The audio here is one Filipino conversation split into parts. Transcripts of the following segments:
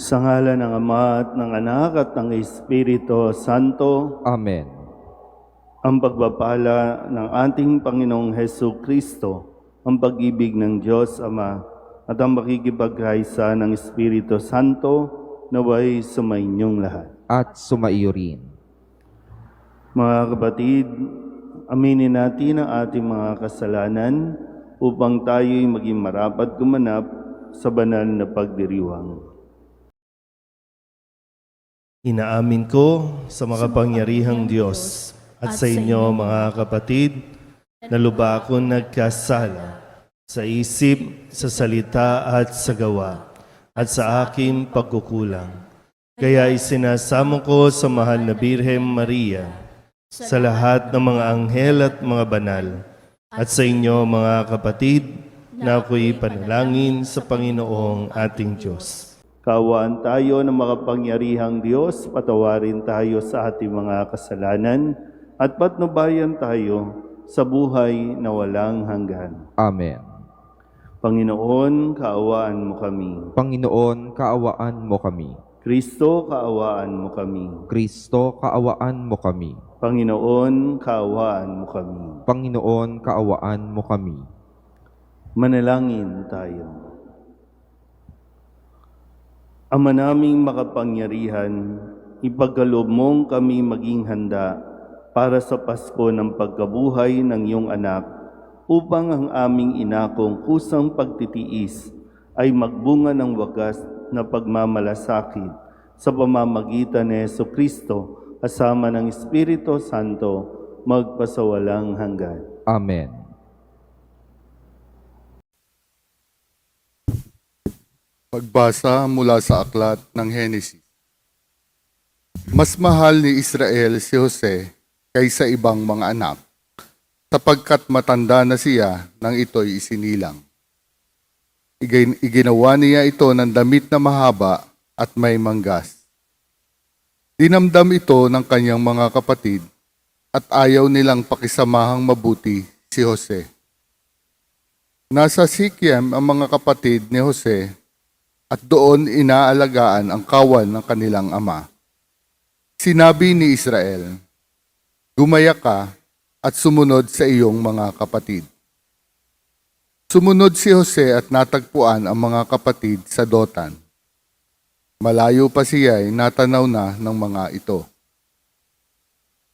Sa ngalan ng Ama at ng Anak at ng Espiritu Santo, Amen. ang pagpapala ng ating Panginoong Hesu Kristo, ang pag-ibig ng Diyos Ama, at ang makikipagkaisa ng Espiritu Santo, naway sumainyong lahat. At sumaiyo rin. Mga kapatid, aminin natin ang ating mga kasalanan upang tayo'y maging marapat gumanap sa banal na pagdiriwang. Inaamin ko sa makapangyarihang Diyos at sa inyo mga kapatid na lubha akong nagkasala sa isip, sa salita at sa gawa at sa aking pagkukulang. Kaya isinasamo ko sa mahal na Birhen Maria, sa lahat ng mga anghel at mga banal, at sa inyo mga kapatid na ako'y panalangin sa Panginoong ating Diyos. Kaawaan tayo ng makapangyarihang Diyos, patawarin tayo sa ating mga kasalanan, at patnubayan tayo sa buhay na walang hanggan. Amen. Panginoon, kaawaan mo kami. Panginoon, kaawaan mo kami. Kristo, kaawaan mo kami. Kristo, kaawaan mo kami. Panginoon, kaawaan mo kami. Panginoon, kaawaan mo kami. Manalangin tayo. Ama naming makapangyarihan, ipagkaloob mong kami maging handa para sa Pasko ng pagkabuhay ng iyong anak, upang ang aming inakong kusang pagtitiis ay magbunga ng wagas na pagmamalasakit sa pamamagitan ni Jesucristo, kasama ng Espiritu Santo, magpasawalang hanggan. Amen. Pagbasa mula sa aklat ng Henesis. Mas mahal ni Israel si Jose kaysa ibang mga anak, sapagkat matanda na siya nang ito'y isinilang. Iginawa niya ito ng damit na mahaba at may manggas. Dinamdam ito ng kanyang mga kapatid at ayaw nilang pakisamahang mabuti si Jose. Nasa Siquem ang mga kapatid ni Jose at doon inaalagaan ang kawan ng kanilang ama. Sinabi ni Israel, "Gumaya ka at sumunod sa iyong mga kapatid." Sumunod si Jose at natagpuan ang mga kapatid sa Dotan. Malayo pa siya ay natanaw na ng mga ito.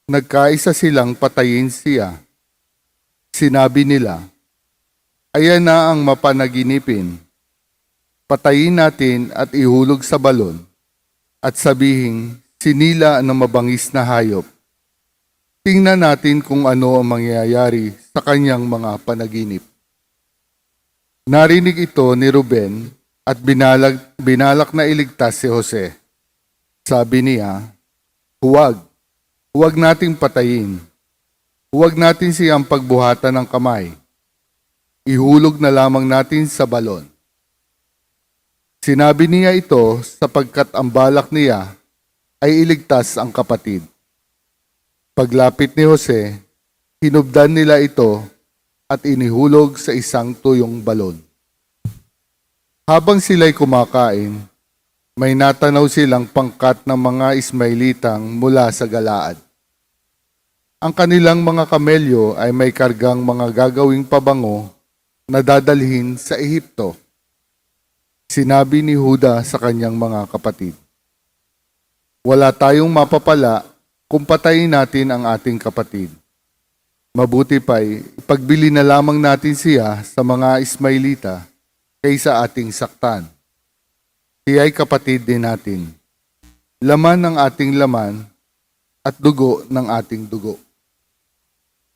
Nagkaisa silang patayin siya. Sinabi nila, "Ayan na ang mapanaginipin. Patayin natin at ihulog sa balon at sabihing sinila ng mabangis na hayop. Tingnan natin kung ano ang mangyayari sa kanyang mga panaginip." Narinig ito ni Ruben at binalak na iligtas si Jose. Sabi niya, huwag nating patayin. Huwag natin siyang pagbuhatan ng kamay. Ihulog na lamang natin sa balon. Sinabi niya ito sapagkat ang balak niya ay iligtas ang kapatid. Paglapit ni Jose, hinubdan nila ito at inihulog sa isang tuyong balon. Habang sila'y kumakain, may natanaw silang pangkat ng mga Ismailitang mula sa Galaad. Ang kanilang mga kamelyo ay may kargang mga gagawing pabango na dadalhin sa Ehipto. Sinabi ni Juda sa kanyang mga kapatid, "Wala tayong mapapala kung patayin natin ang ating kapatid. Mabuti pa'y ipagbili na lamang natin siya sa mga Ismailita kaysa ating saktan. Siya'y kapatid din natin, laman ng ating laman at dugo ng ating dugo.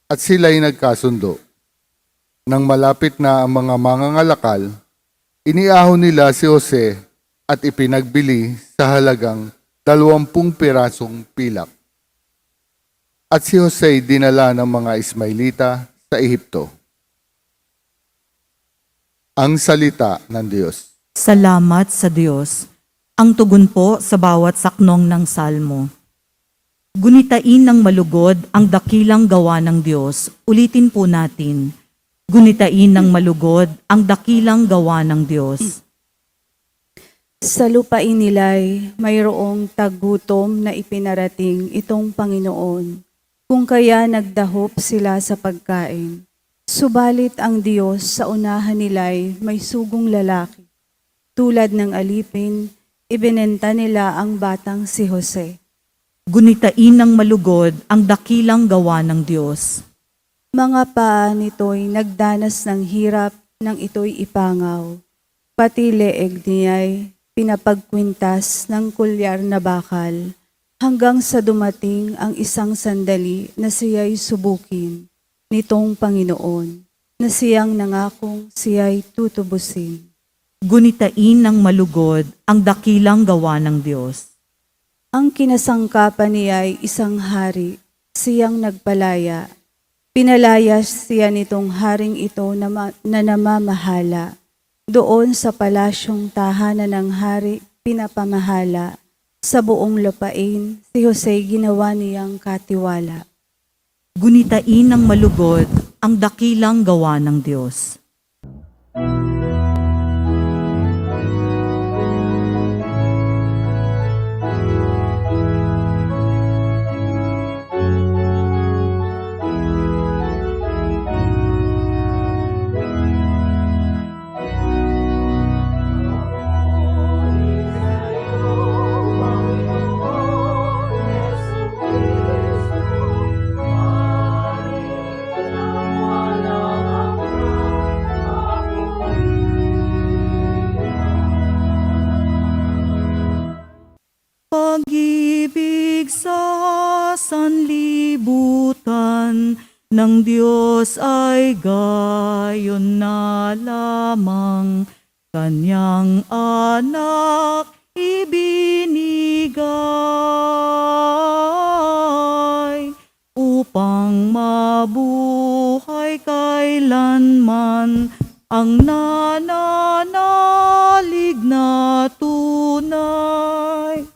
At sila'y nagkasundo. Nang malapit na ang mga mangangalakal, iniahon nila si Jose at ipinagbili sa halagang 20 pirasong pilak. At si Jose dinala ng mga Ismailita sa Ehipto. Ang salita ng Diyos. Salamat sa Diyos. Ang tugon po sa bawat saknong ng salmo. Gunitain ng malugod ang dakilang gawa ng Diyos. Ulitin po natin. Gunitain ng malugod ang dakilang gawa ng Diyos. Sa lupain nila'y mayroong tagutom na ipinarating itong Panginoon, kung kaya nagdahop sila sa pagkain. Subalit ang Diyos sa unahan nila'y may sugong lalaki. Tulad ng alipin, ibinenta nila ang batang si Jose. Gunitain ng malugod ang dakilang gawa ng Diyos. Mga paa nito'y nagdanas ng hirap nang ito'y ipangaw. Pati leeg niya'y pinapagkwintas ng kulyar na bakal, hanggang sa dumating ang isang sandali na siya'y subukin nitong Panginoon, na siyang nangakong siya'y tutubusin. Gunitain ng malugod ang dakilang gawa ng Diyos. Ang kinasangkapan niya'y isang hari, siyang nagpalaya. Pinalaya siya nitong haring ito na namamahala. Doon sa palasyong tahanan ng hari, pinapamahala. Sa buong lupain, si Jose ginawa niyang katiwala. Gunitain ng malugod ang dakilang gawa ng Diyos. Pag-ibig sa sanlibutan ng Diyos ay gayon na lamang, Kanyang anak ibinigay, upang mabuhay kailanman ang nananalig na tunay.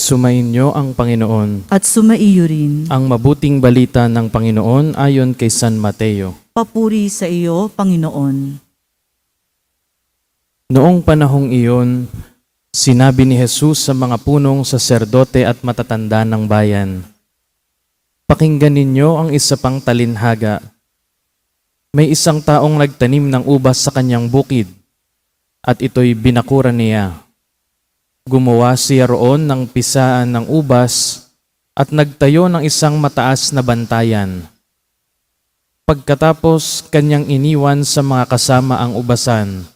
Sumainyo ang Panginoon. At sumaiyo rin. Ang mabuting balita ng Panginoon ayon kay San Mateo. Papuri sa iyo, Panginoon. Noong panahong iyon, sinabi ni Jesus sa mga punong saserdote at matatanda ng bayan, "Pakinggan ninyo ang isa pang talinhaga. May isang taong nagtanim ng ubas sa kanyang bukid, at ito'y binakuran niya. Gumawa siya roon ng pisaan ng ubas at nagtayo ng isang mataas na bantayan. Pagkatapos, kanyang iniwan sa mga kasama ang ubasan,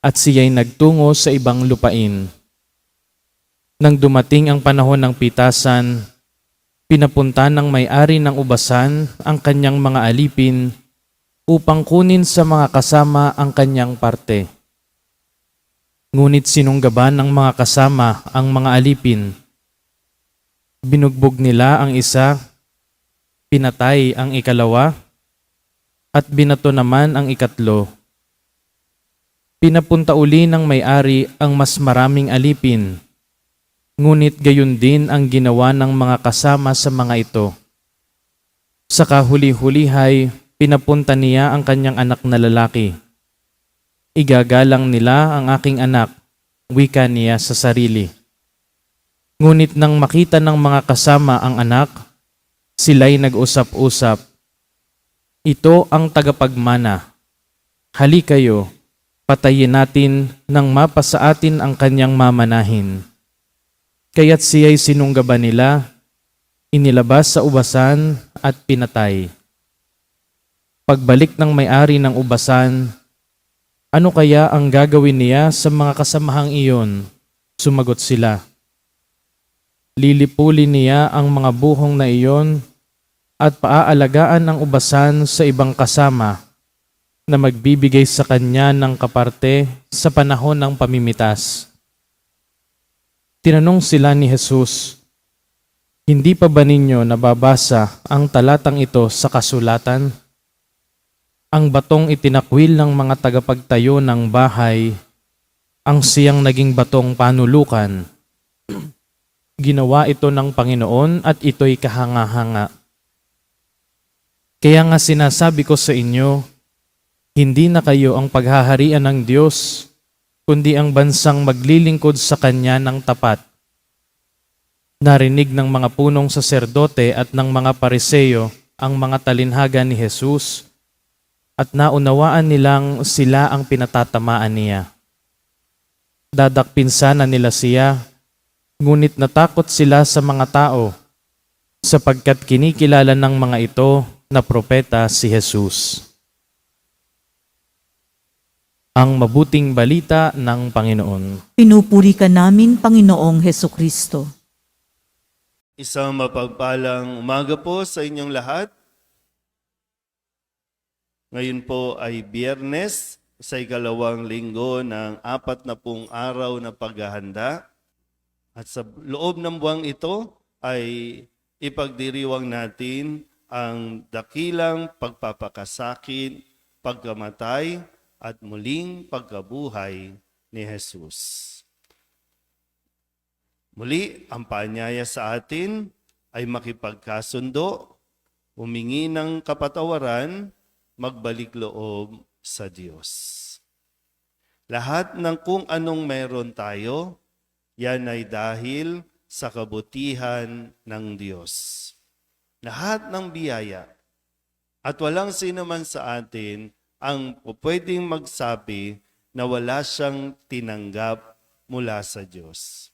at siya'y nagtungo sa ibang lupain. Nang dumating ang panahon ng pitasan, pinapunta ng may-ari ng ubasan ang kanyang mga alipin upang kunin sa mga kasama ang kanyang parte. Ngunit sinunggaban ng mga kasama ang mga alipin. Binugbog nila ang isa, pinatay ang ikalawa, at binato naman ang ikatlo. Pinapunta uli ng may-ari ang mas maraming alipin, ngunit gayon din ang ginawa ng mga kasama sa mga ito. Sa kahuli-hulihay, pinapunta niya ang kanyang anak na lalaki. Igagalang nila ang aking anak, wika niya sa sarili. Ngunit nang makita ng mga kasama ang anak, sila'y nag-usap-usap. Ito ang tagapagmana. Hali kayo, patayin natin nang mapasa atin ang kanyang mamanahin. Kaya't siya'y sinunggaban nila, inilabas sa ubasan at pinatay. Pagbalik ng may-ari ng ubasan, ano kaya ang gagawin niya sa mga kasamahang iyon? Sumagot sila. Lilipulin niya ang mga buhong na iyon at paaalagaan ang ubasan sa ibang kasama na magbibigay sa kanya ng kaparte sa panahon ng pamimitas. Tinanong sila ni Jesus, hindi pa ba ninyo nababasa ang talatang ito sa kasulatan? Ang batong itinakwil ng mga tagapagtayo ng bahay, ang siyang naging batong panulukan. Ginawa ito ng Panginoon at ito'y kahanga-hanga. Kaya nga sinasabi ko sa inyo, hindi na kayo ang paghaharian ng Diyos, kundi ang bansang maglilingkod sa Kanya ng tapat. Narinig ng mga punong saserdote at ng mga pariseyo ang mga talinhaga ni Jesus, at naunawaan nilang sila ang pinatatamaan niya. Dadakpin sana nila siya, ngunit natakot sila sa mga tao, sapagkat kinikilala ng mga ito na propeta si Jesus. Ang mabuting balita ng Panginoon. Pinupuri ka namin, Panginoong Hesukristo. Isang mapagpalang umaga po sa inyong lahat. Ngayon po ay Biyernes, sa ikalawang linggo ng 40 araw na paghahanda. At sa loob ng buwang ito ay ipagdiriwang natin ang dakilang pagpapakasakit, pagkamatay, at muling pagkabuhay ni Jesus. Muli, ang paanyaya sa atin ay makipagkasundo, humingi ng kapatawaran, magbalik loob sa Diyos. Lahat ng kung anong meron tayo, yan ay dahil sa kabutihan ng Diyos. Lahat ng biyaya. At walang sino man sa atin ang pwedeng magsabi na wala siyang tinanggap mula sa Diyos.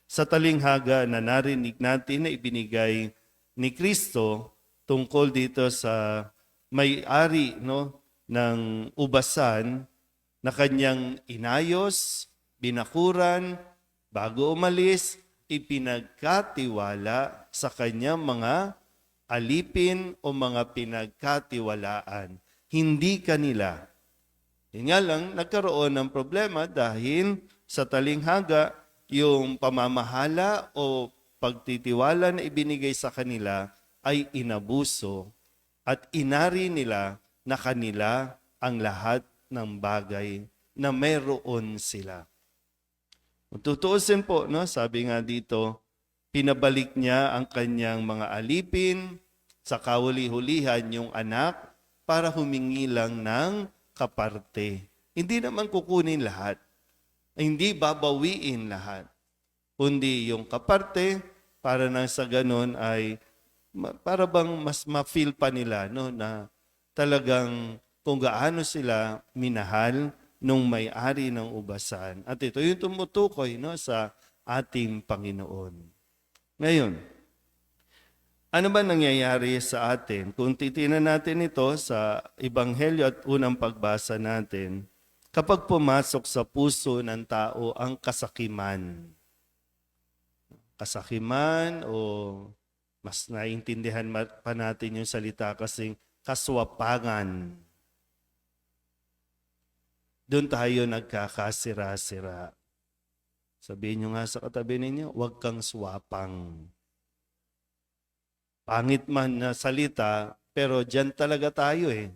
Sa talinghaga na narinig natin na ibinigay ni Kristo tungkol dito sa may-ari ng ubasan na kanyang inayos, binakuran, bago umalis, ipinagkatiwala sa kanyang mga alipin o mga pinagkatiwalaan. Hindi kanila. Yun nga lang, nagkaroon ng problema dahil sa talinghaga, yung pamamahala o pagtitiwala na ibinigay sa kanila ay inabuso at inari nila na kanila ang lahat ng bagay na mayroon sila. Kung tutuusin po, sabi nga dito, pinabalik niya ang kanyang mga alipin, sa kahuli-hulihan yung anak, para humingi lang ng kaparte. Hindi naman kukunin lahat. Hindi babawiin lahat. Kundi yung kaparte, para nang sa ganon ay para bang mas ma-feel pa nila na talagang kung gaano sila minahal nung may-ari ng ubasan. At ito yung tumutukoy sa ating Panginoon. Ngayon, ano ba nangyayari sa atin? Kung titinan natin ito sa Ebanghelyo at unang pagbasa natin, kapag pumasok sa puso ng tao ang kasakiman. Kasakiman o mas naiintindihan pa natin yung salita kasing kaswapangan. Doon tayo nagkakasira-sira. Sabihin nyo nga sa katabi ninyo, huwag kang swapang. Pangit man na salita, pero dyan talaga tayo eh.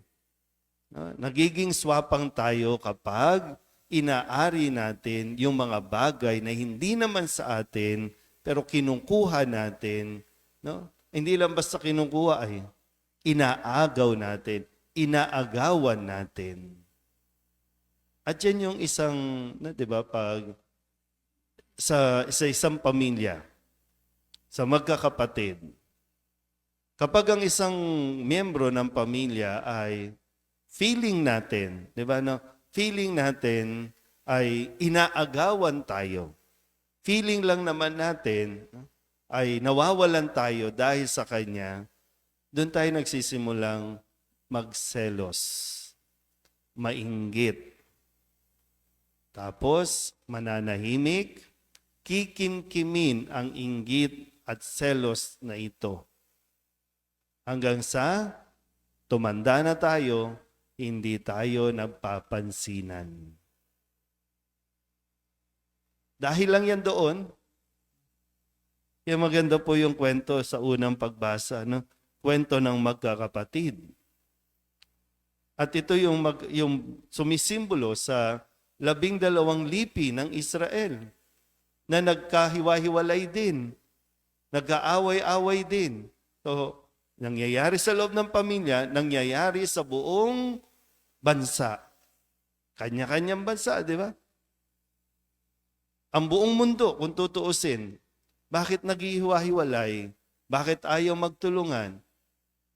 Nagiging swapang tayo kapag inaari natin yung mga bagay na hindi naman sa atin, pero kinukuha natin. Hindi lang basta kinukuha ay inaagaw natin, inaagawan natin. At yan yung isang, di ba, pag sa isang pamilya, sa magkakapatid, kapag ang isang miyembro ng pamilya ay feeling natin, di ba, no? Feeling natin ay inaagawan tayo. Feeling lang naman natin no, ay nawawalan tayo dahil sa kanya, doon tayo nagsisimulang magselos, mainggit. Tapos, mananahimik, kikimkimin ang inggit at selos na ito. Hanggang sa tumanda na tayo, hindi tayo nagpapansinan. Dahil lang yan doon, kaya maganda po yung kwento sa unang pagbasa, no? Kwento ng magkakapatid. At ito yung sumisimbolo sa 12 lipi ng Israel na nagkahiwa-hiwalay din, nag-aaway-away din. So, nangyayari sa loob ng pamilya, nangyayari sa buong bansa. Kanya-kanyang bansa, di ba? Ang buong mundo, kung tutuusin, bakit naghihiwa-hiwalay? Bakit ayaw magtulungan?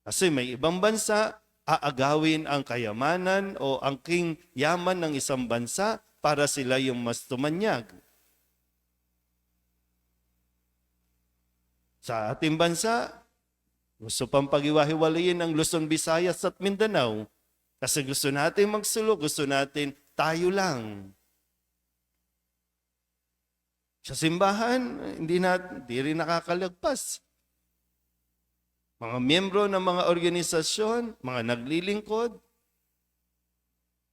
Kasi may ibang bansa, aagawin ang kayamanan o ang yaman ng isang bansa para sila yung mas tumanyag. Sa ating bansa, gusto pang paghiwa-hiwalayin ang Luzon, Visayas at Mindanao kasi gusto natin magsulok, gusto natin tayo lang. Sa simbahan, hindi rin nakakalagpas. Mga miyembro ng mga organisasyon, mga naglilingkod,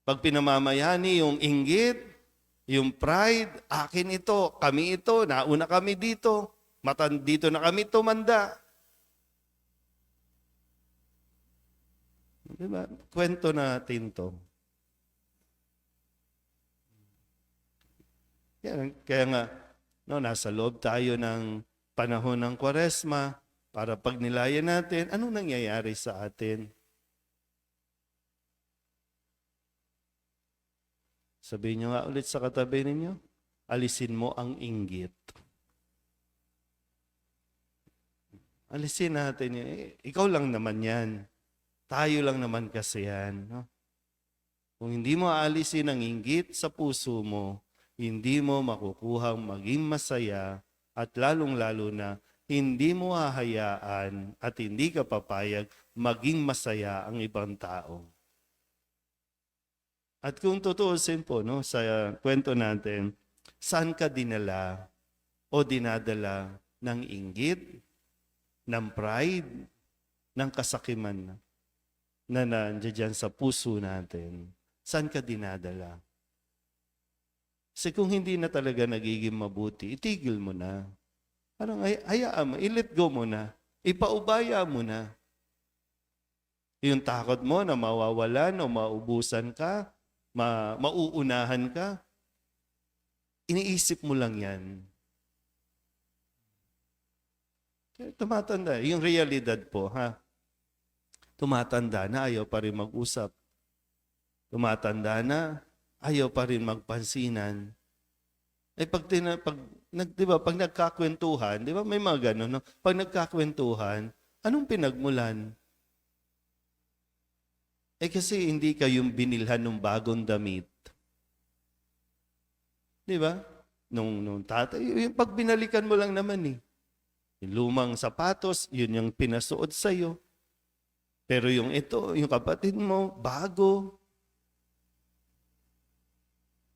pag pinamamayani yung inggit, yung pride, akin ito, kami ito, nauna kami dito, dito na kami tumanda. Diba? Kwento natin to. Kaya nga, no, nasa loob tayo ng panahon ng Kwaresma para pag nilayan natin, anong nangyayari sa atin? Sabihin nyo nga ulit sa katabi ninyo, alisin mo ang inggit. Alisin natin yun. Ikaw lang naman yan. Tayo lang naman kasi yan. No? Kung hindi mo aalisin ang inggit sa puso mo, hindi mo makukuhang maging masaya at lalong-lalo na hindi mo hahayaan at hindi ka papayag maging masaya ang ibang tao. At kung tutuusin po no, sa kwento natin, saan ka dinala o dinadala ng inggit, ng pride, ng kasakiman na nandiyan sa puso natin? Saan ka dinadala? Kasi kung hindi na talaga nagiging mabuti, itigil mo na. Parang hayaan mo, i-let go mo na. Ipaubaya mo na. Yung takot mo na mawawalan o maubusan ka, mauunahan ka, iniisip mo lang yan. Tumatanda. Yung realidad po, tumatanda na, ayaw pa rin mag-usap. Tumatanda na, ayaw pa rin magpansinan. Pag nagkakwentuhan, di ba may mga ganun, no? Pag nagkakwentuhan, anong pinagmulan? Kasi hindi kayong binilhan ng bagong damit. Di ba? Nung tatay, yung pag binalikan mo lang naman Yung lumang sapatos, yun yung pinasuot sa'yo. Pero yung ito, yung kapatid mo, bago.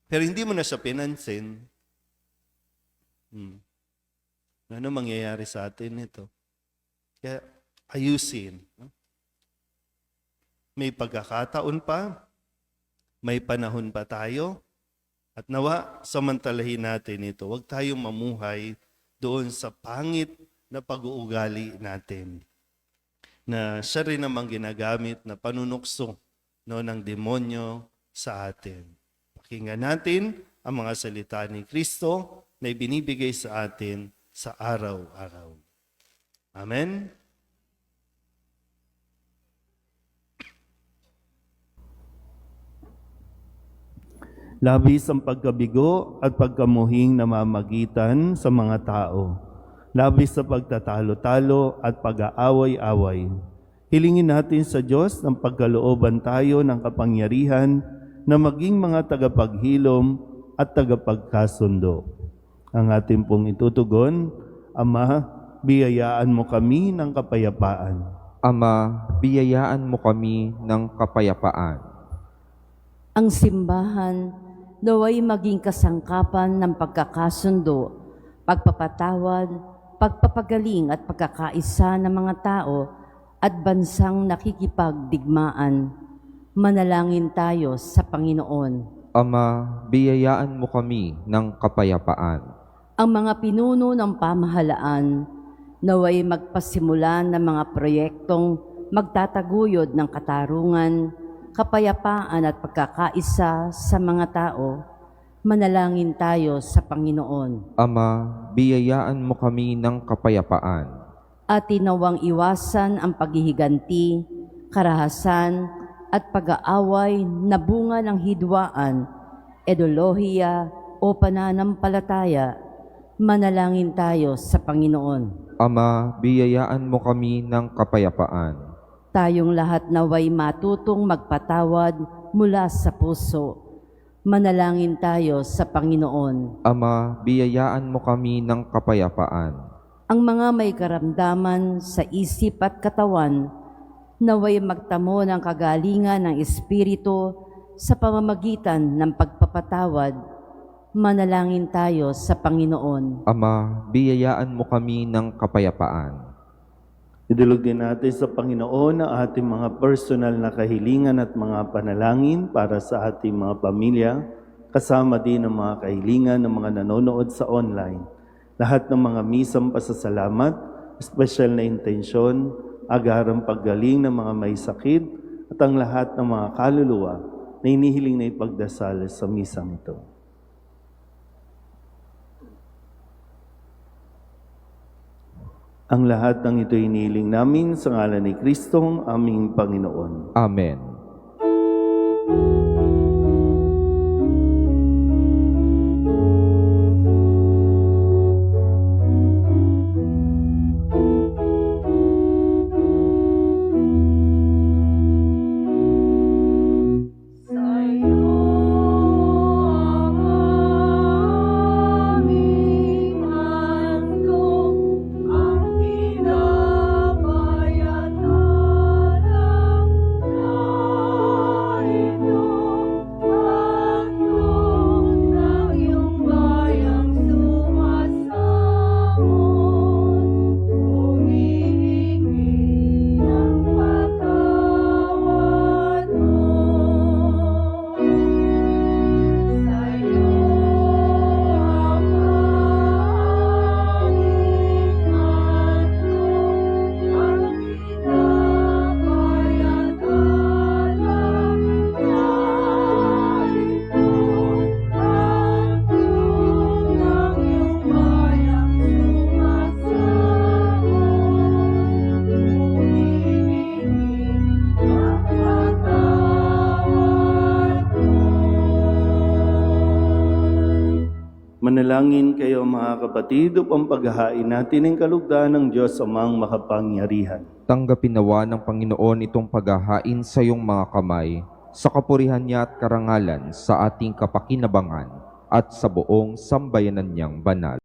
Pero hindi mo na siya pinansin. Ano mangyayari sa atin ito? Kaya ayusin. May pagkakataon pa, may panahon pa tayo, at nawa, samantalahin natin ito. Huwag tayong mamuhay doon sa pangit na pag-uugali natin. Na siya rin namang ginagamit na panunukso ng demonyo sa atin. Pakinggan natin ang mga salita ni Kristo na ibinibigay sa atin sa araw-araw. Amen? Labis ang pagkabigo at pagkamuhing namamagitan sa mga tao. Labis sa pagtatalo-talo at pag-aaway-away. Hilingin natin sa Diyos ng pagkalooban tayo ng kapangyarihan na maging mga tagapaghilom at tagapagkasundo. Ang ating pong itutugon, Ama, biyayaan mo kami ng kapayapaan. Ama, biyayaan mo kami ng kapayapaan. Ang simbahan naway maging kasangkapan ng pagkakasundo, pagpapatawad, pagpapagaling at pagkakaisa ng mga tao at bansang nakikipagdigmaan. Manalangin tayo sa Panginoon. Ama, biyayaan mo kami ng kapayapaan. Ang mga pinuno ng pamahalaan naway magpasimula ng mga proyektong magtataguyod ng katarungan, kapayapaan at pagkakaisa sa mga tao. Manalangin tayo sa Panginoon. Ama, biyayaan mo kami ng kapayapaan. At tinawang iwasan ang paghihiganti, karahasan at pag-aaway na bunga ng hidwaan, ideolohiya o pananampalataya. Manalangin tayo sa Panginoon. Ama, biyayaan mo kami ng kapayapaan. Tayong lahat naway matutong magpatawad mula sa puso. Manalangin tayo sa Panginoon. Ama, biyayaan mo kami ng kapayapaan. Ang mga may karamdaman sa isip at katawan, naway magtamo ng kagalingan ng Espiritu sa pamamagitan ng pagpapatawad. Manalangin tayo sa Panginoon. Ama, biyayaan mo kami ng kapayapaan. Idulog din natin sa Panginoon ang ating mga personal na kahilingan at mga panalangin para sa ating mga pamilya, kasama din ang mga kahilingan ng mga nanonood sa online. Lahat ng mga misang pasasalamat, espesyal na intensyon, agarang paggaling ng mga may sakit, at ang lahat ng mga kaluluwa na inihiling na ipagdasal sa misang ito. Ang lahat ng ito inihiling namin sa ngalan ni Kristong aming Panginoon. Amen. Manalangin kayo mga kapatid upang paghahain natin ang kalugdan ng Diyos amang makapangyarihan. Tanggapin nawa ng Panginoon itong paghahain sa iyong mga kamay, sa kapurihan niya at karangalan, sa ating kapakinabangan, at sa buong sambayanan niyang banal.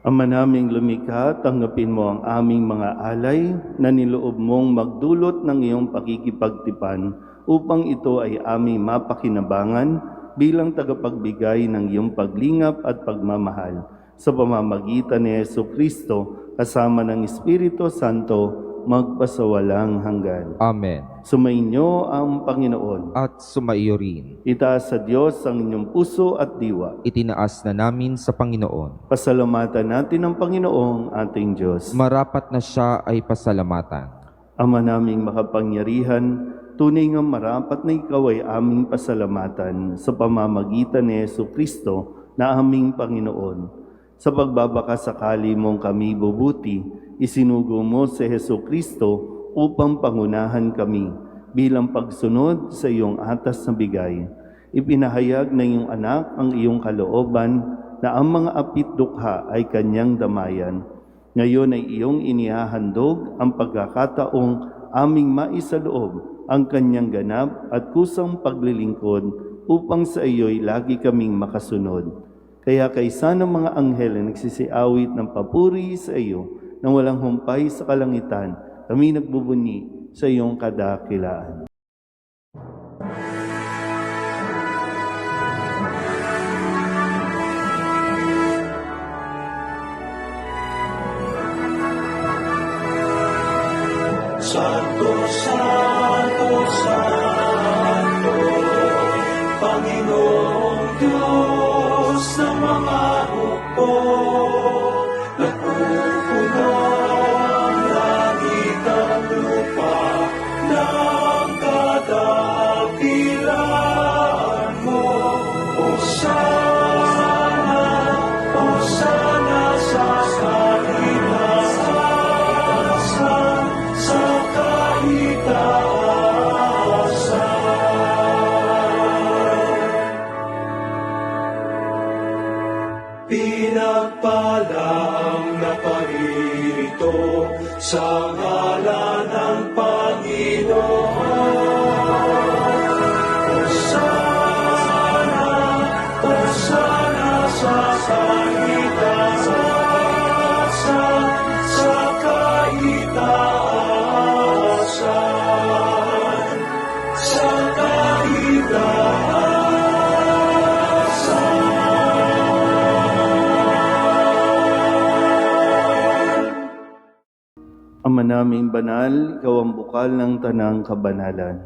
Ama naming lumikha, tanggapin mo ang aming mga alay na niloob mong magdulot ng iyong pakikipagtipan upang ito ay aming mapakinabangan bilang tagapagbigay ng iyong paglingap at pagmamahal sa pamamagitan ni Jesucristo kasama ng Espiritu Santo magpasawalang hanggan. Amen. Sumainyo ang Panginoon. At sumaiyo rin. Itaas sa Diyos ang inyong puso at diwa. Itinaas na namin sa Panginoon. Pasalamatan natin ang Panginoong ating Diyos. Marapat na siya ay pasalamatan. Ama naming makapangyarihan, tunay nga marapat na ikaw ay aming pasalamatan sa pamamagitan ni Jesucristo na aming Panginoon. Sa pagbabakasakali mong kami bubuti, isinugo mo si Jesucristo upang pangunahan kami bilang pagsunod sa iyong atas na bigay. Ipinahayag ng iyong anak ang iyong kalooban na ang mga apit-dukha ay kanyang damayan. Ngayon ay iyong inihahandog ang pagkakataong aming maisaloob ang kanyang ganap at kusang paglilingkod upang sa iyo'y lagi kaming makasunod. Kaya kaysa ng mga anghel na nagsisiawit ng papuri sa iyo nang walang humpay sa kalangitan, kami nagbubunyi sa iyong kadakilaan. Santo, Santo, Santo, Panginoong Diyos ng mga hukbo, napupuno ang langit at lupa ng kadakilaan mo. Hosana, Hosana sa kaitaasan, sa pinagpala ang naparirito sa ngalan ng Panginoon. Hosana, Hosana sa kaitaasan, sa kaitaasan, sa kaitaasan. Ama naming banal, ikaw ang bukal ng tanang kabanalan.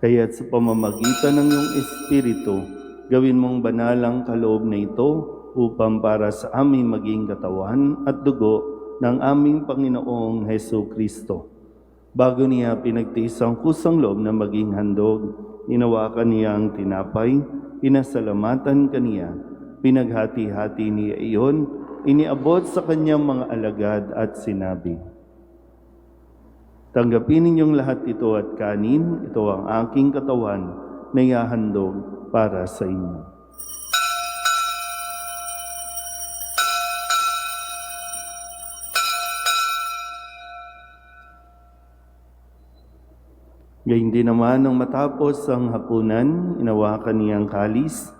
Kaya't sa pamamagitan ng iyong Espiritu, gawin mong banal ang kaloob na ito upang para sa aming maging katawan at dugo ng aming Panginoong Hesu Kristo. Bago niya pinagtiis ang kusang loob na maging handog, inawakan niya ang tinapay, inasalamatan kaniya, pinaghati-hati niya iyon, iniabot sa kanyang mga alagad at sinabi, tanggapin ninyong lahat ito at kanin, ito ang aking katawan na ihahandog para sa inyo. Gayun din naman nang matapos ang hapunan, inawakan niya ang kalis,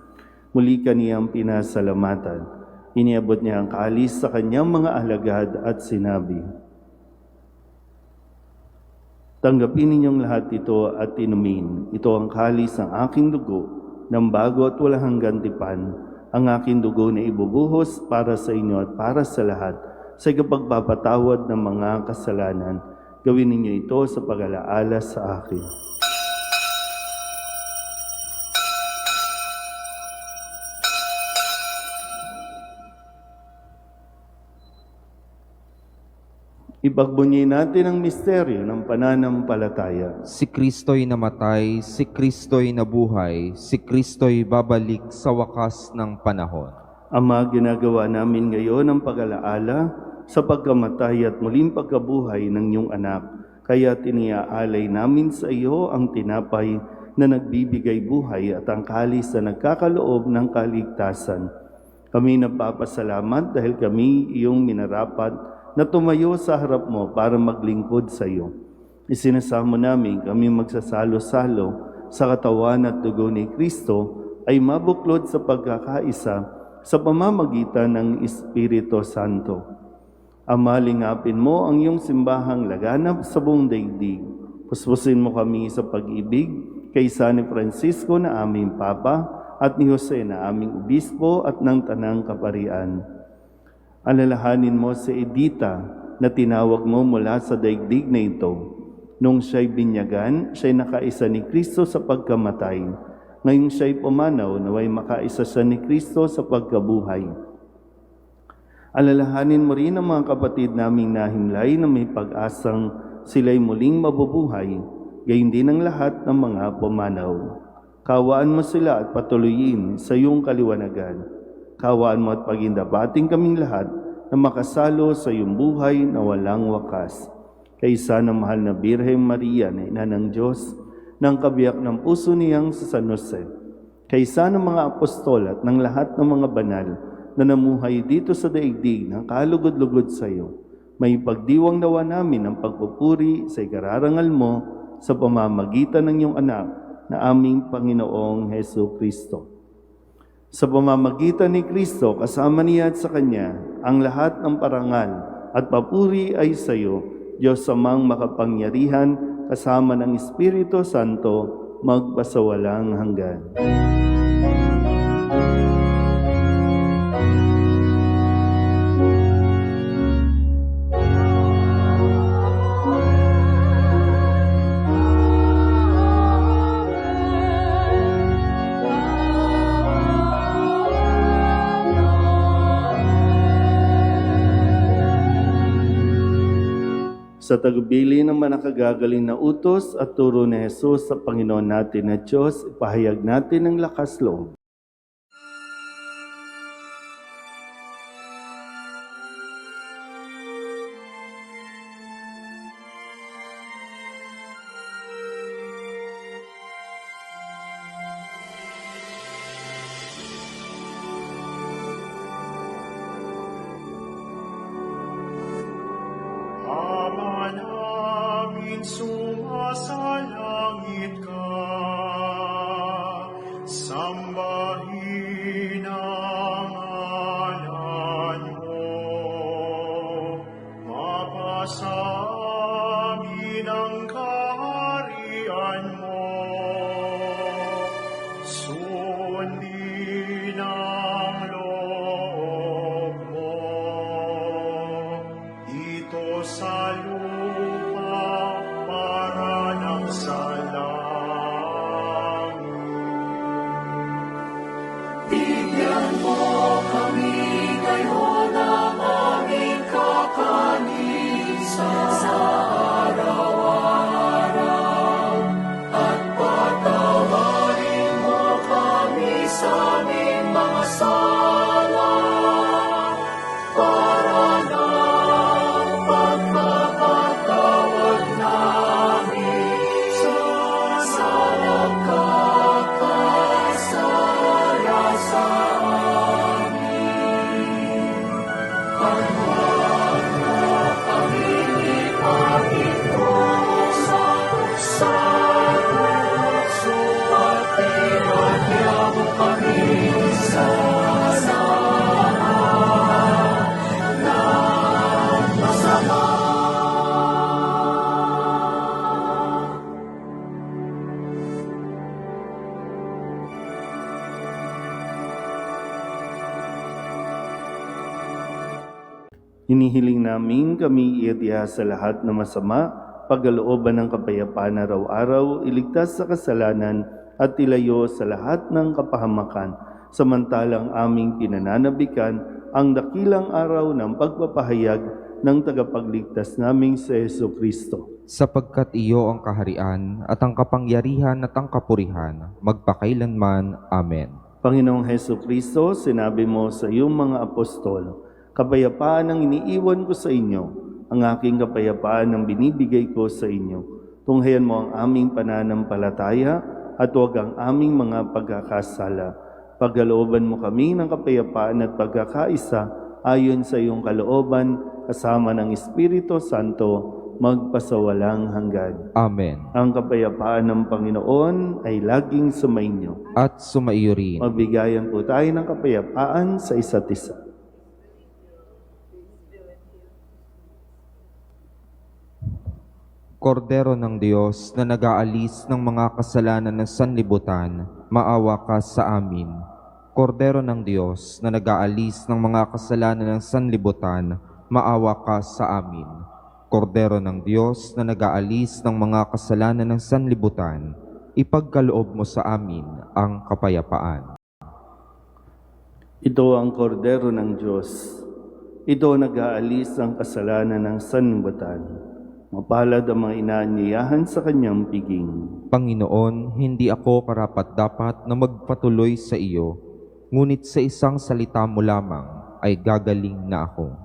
muli kaniyang pinasalamatan. Iniabot niya ang kalis sa kanyang mga alagad at sinabi, tanggapin ninyong lahat ito at inumin. Ito ang kalis ng aking dugo, ng bago at walang hanggang tipan, ang aking dugo na ibubuhos para sa inyo at para sa lahat, sa ikapagpapatawad ng mga kasalanan. Gawin ninyo ito sa pag-alaala sa akin. Ipagbunyi natin ang misteryo ng pananampalataya. Si Kristo'y namatay, si Kristo'y nabuhay, si Kristo'y babalik sa wakas ng panahon. Ama, ginagawa namin ngayon ang pag-alaala sa pagkamatay at muling pagkabuhay ng iyong anak. Kaya tiniaalay namin sa iyo ang tinapay na nagbibigay buhay at ang kalis na nagkakaloob ng kaligtasan. Kami nagpapasalamat dahil kami iyong minarapat na tumayo sa harap mo para maglingkod sa iyo. Isinasamo namin kami magsasalo-salo sa katawan at dugo ni Kristo ay mabuklod sa pagkakaisa sa pamamagitan ng Espiritu Santo. Ama, lingapin mo ang iyong simbahang laganap sa buong daigdig. Puspusin mo kami sa pag-ibig kay San Francisco na aming Papa at ni Jose na aming Obispo at ng Tanang Kaparian. Alalahanin mo si Edita na tinawag mo mula sa daigdig na ito. Nung siya'y binyagan, siya'y nakaisa ni Kristo sa pagkamatay. Ngayong siya'y pumanaw, naway makaisa siya ni Kristo sa pagkabuhay. Alalahanin mo rin ang mga kapatid naming nahimlay na may pag-asang sila'y muling mabubuhay, gayon din ang lahat ng mga pumanaw. Kawaan mo sila at patuloyin sa iyong kaliwanagan. Kawaan mo at pagindapating kaming lahat na makasalo sa iyong buhay na walang wakas. Kaysa ng mahal na Birheng Maria na ina ng Diyos, ng kabiyak ng puso niyang sa San Jose, kaysa ng mga apostol at ng lahat ng mga banal na namuhay dito sa daigdig ng kalugod-lugod sa iyo. May pagdiwang nawa namin ang pagpupuri sa ikararangal mo sa pamamagitan ng iyong anak na aming Panginoong Hesu Kristo. Sa pamamagitan ni Kristo, kasama niya at sa Kanya, ang lahat ng parangal at papuri ay sa iyo, Diyos Amang makapangyarihan, kasama ng Espiritu Santo, magpasawalang hanggan. Sa tagubilin ng manakagagaling na utos at turo ni Jesus sa Panginoon natin na Diyos, ipahayag natin ang lakas loob. Ama namin sumasalangit ka, sambahin ang ngalan mo, mapasa amin ang kaharian mo, sundin ang loob mo, dito sa lupa para ng sa langit. Bigyan mo kami ngayon ng aming kakanin sa araw-araw, at patawarin mo kami sa aming mga sala, para ng pagpapatawad namin sa nagkakasala sa amin. At huwag mo kami ipagikusa sa tukso, at pinagya mo kami sa Hinihiling namin kami iadya sa lahat ng masama, pagkalooban ng kapayapaan araw-araw, iligtas sa kasalanan at ilayo sa lahat ng kapahamakan, samantalang aming pinananabikan ang dakilang araw ng pagpapahayag ng tagapagligtas naming si Hesu Kristo. Sapagkat iyo ang kaharian at ang kapangyarihan at ang kapurihan, magpakailanman. Amen. Panginoong Hesu Kristo, sinabi mo sa iyong mga apostol, kapayapaan ang iniiwan ko sa inyo, ang aking kapayapaan ang binibigay ko sa inyo. Tunghayan mo ang aming pananampalataya at huwag ang aming mga pagkakasala. Pagkalooban mo kami ng kapayapaan at pagkakaisa ayon sa iyong kalooban, kasama ng Espiritu Santo, magpasawalang hanggan. Amen. Ang kapayapaan ng Panginoon ay laging sumainyo. At sumaiyo rin. Magbigayan po tayo ng kapayapaan sa isa't isa. Kordero ng Diyos na nag-aalis ng mga kasalanan ng sanlibutan, maawa ka sa amin. Kordero ng Diyos na nag-aalis ng mga kasalanan ng sanlibutan, maawa ka sa amin. Kordero ng Diyos na nag-aalis ng mga kasalanan ng sanlibutan, ipagkaloob mo sa amin ang kapayapaan. Ito ang kordero ng Diyos. Ito ang nag-aalis ng kasalanan ng sanlibutan. Mapalad ang mga inaanyayahan sa kanyang piging. Panginoon, hindi ako karapat-dapat na magpatuloy sa iyo, ngunit sa isang salita mo lamang ay gagaling na ako.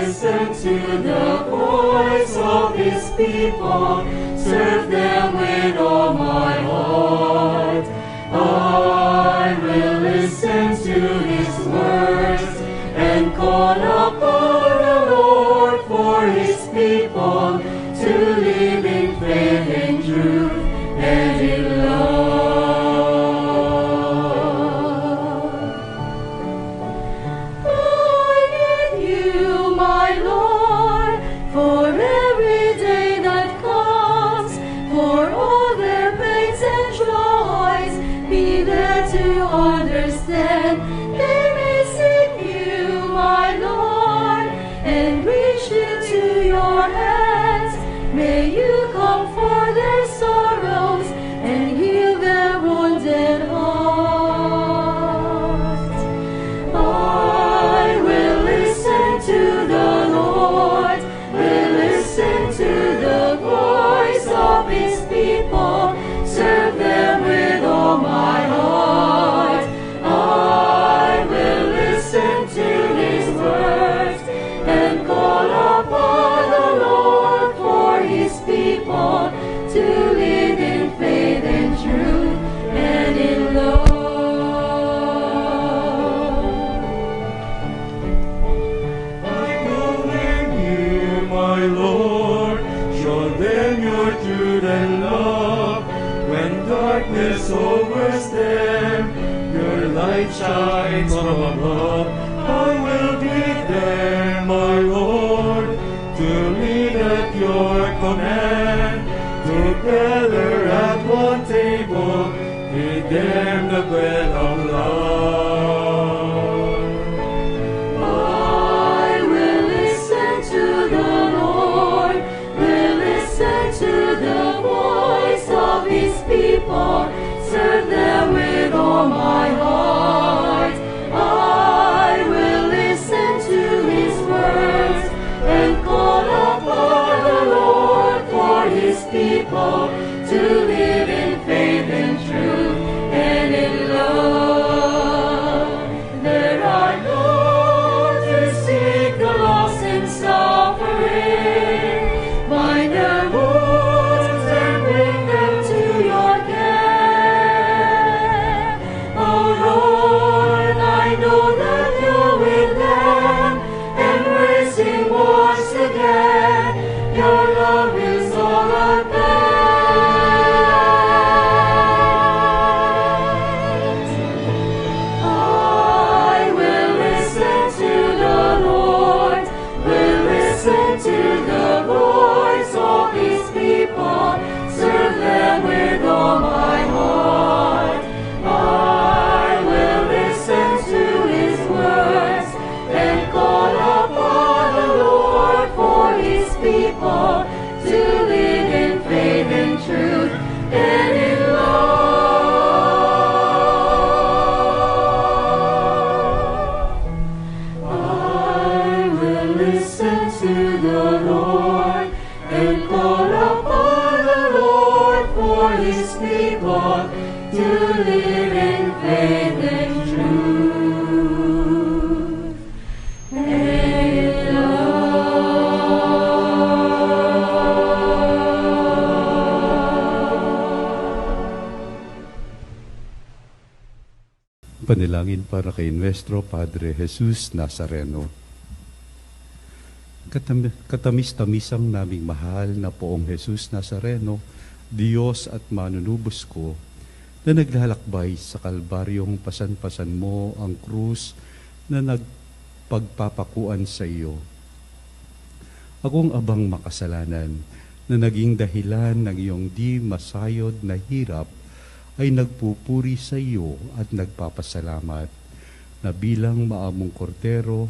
listen to the voice of his people, serve them with all my heart. I will listen to his words and call upon the Lord for his people to live in faith and truth and in love. I need you, my Lord, for every day that comes, for all their pains and joys. Be there to understand. They may seek you, my Lord, and reach into your hands. May you comfort their sorrows and heal their wounded hearts. I will listen to the Lord, will listen to the voice of his people, serve them with all my heart. I will listen to his words and call upon the Lord for his people to live in faith and truth and in love. I will in you, my Lord, show them your truth and love. When darkness overspreads them, your light shines from above. I will be there, my Lord, to lead at your command. Together at one table, feed them the bread of love. I will listen to the Lord, will listen to the voice of his people, serve them with all my heart. I will listen to his words and call upon the Lord for his people to live in faith and truth and in love. There are those who seek the lost and suffering, bind their wounds and bring them to your care. Oh Lord, I know that you're with them, embracing once again. Your love is all I bear. I will listen to the Lord, will listen to the voice of his people, serve them with all my heart. I will listen to his words and call upon the Lord for his people to live in faith and truth and in love. I will listen to the Lord and call upon the Lord for his people to live in faith and truth and in love. Panalangin para kay Nuestro Padre Jesus Nazareno. Katamis-tamisang naming mahal na Poong Jesus Nazareno, Diyos at manunubos ko, na naglalakbay sa kalbaryong pasan-pasan mo ang krus na nagpagpapakuan sa iyo. Akong abang makasalanan na naging dahilan ng iyong di masayod na hirap ay nagpupuri sa iyo at nagpapasalamat na bilang maamong kordero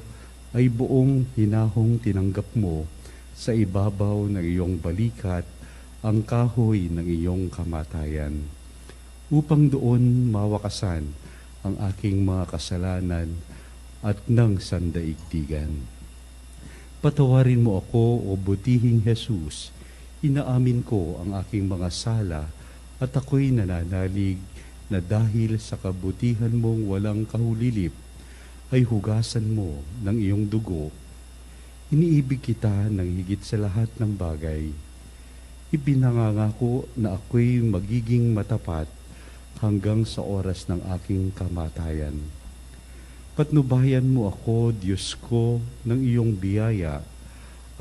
ay buong hinahong tinanggap mo sa ibabaw ng iyong balikat ang kahoy ng iyong kamatayan, upang doon mawakasan ang aking mga kasalanan at ng sandaigdigan. Patawarin mo ako, o butihing Jesus, inaamin ko ang aking mga sala at ako'y nananalig na dahil sa kabutihan mong walang kahulilip, ay hugasan mo ng iyong dugo. iniibig kita ng higit sa lahat ng bagay. Ipinangangako na ako'y magiging matapat hanggang sa oras ng aking kamatayan. Patnubayan mo ako, Diyos ko, ng iyong biyaya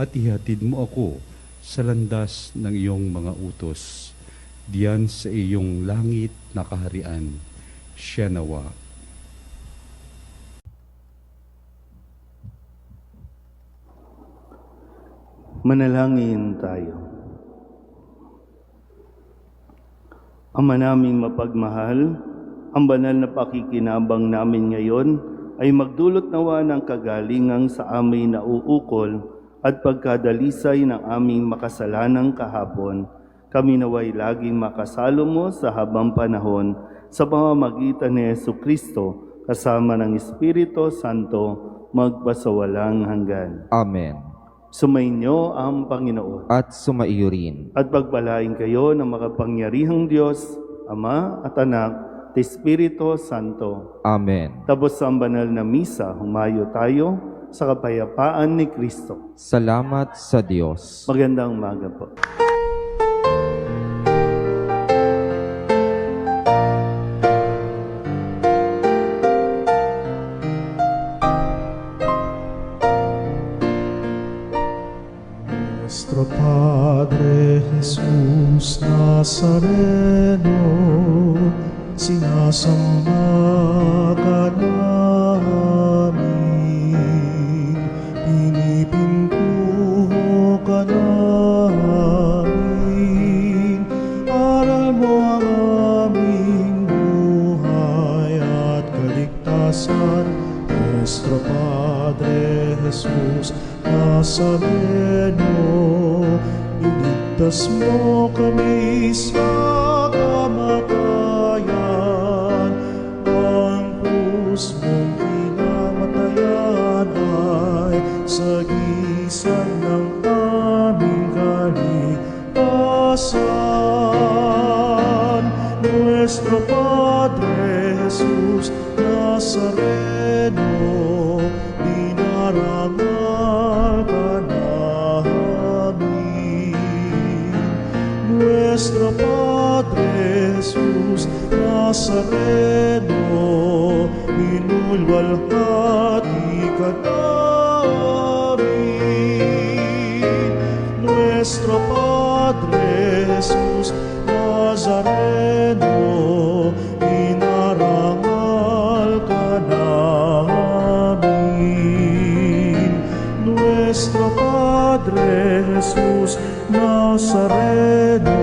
at ihatid mo ako sa landas ng iyong mga utos, diyan sa iyong langit na kaharian. Siya nawa. Manalangin tayo. Ama naming mapagmahal, ang banal na pakikinabang namin ngayon ay magdulot nawa ng kagalingang sa aming nauukol at pagkadalisay ng aming makasalanang kahapon. Kami naway laging makasalo mo sa habang panahon sa pamamagitan ni Jesucristo kasama ng Espiritu Santo magpasawalang hanggan. Amen. Sumainyo ang Panginoon. At sumaiyo rin. At pagpalain kayo ng makapangyarihang Diyos, Ama at Anak, at Espiritu Santo. Amen. Tapos sa banal na misa, humayo tayo sa kapayapaan ni Kristo. Salamat sa Diyos. Magandang umaga po. Nuestro Padre Jesús Nazareno, sinasamba ka namin, pinipintuho ka namin, aral mo ang aming buhay at kaligtasan. Nuestro Padre Jesús Nazareno, iligtas mo kami sa kamatayan. Ang krus mong pinamatayan ay sagisag ng aming kaligtasan. Nuestro Padre Jesus Nazareno, dinarangal ka namin. Nuestro Padre Jesus Nazareno, minulwalhati ka namin. Nuestro Padre Jesus Nazareno, dinarangal ka namin. Nuestro Padre Jesus Nazareno,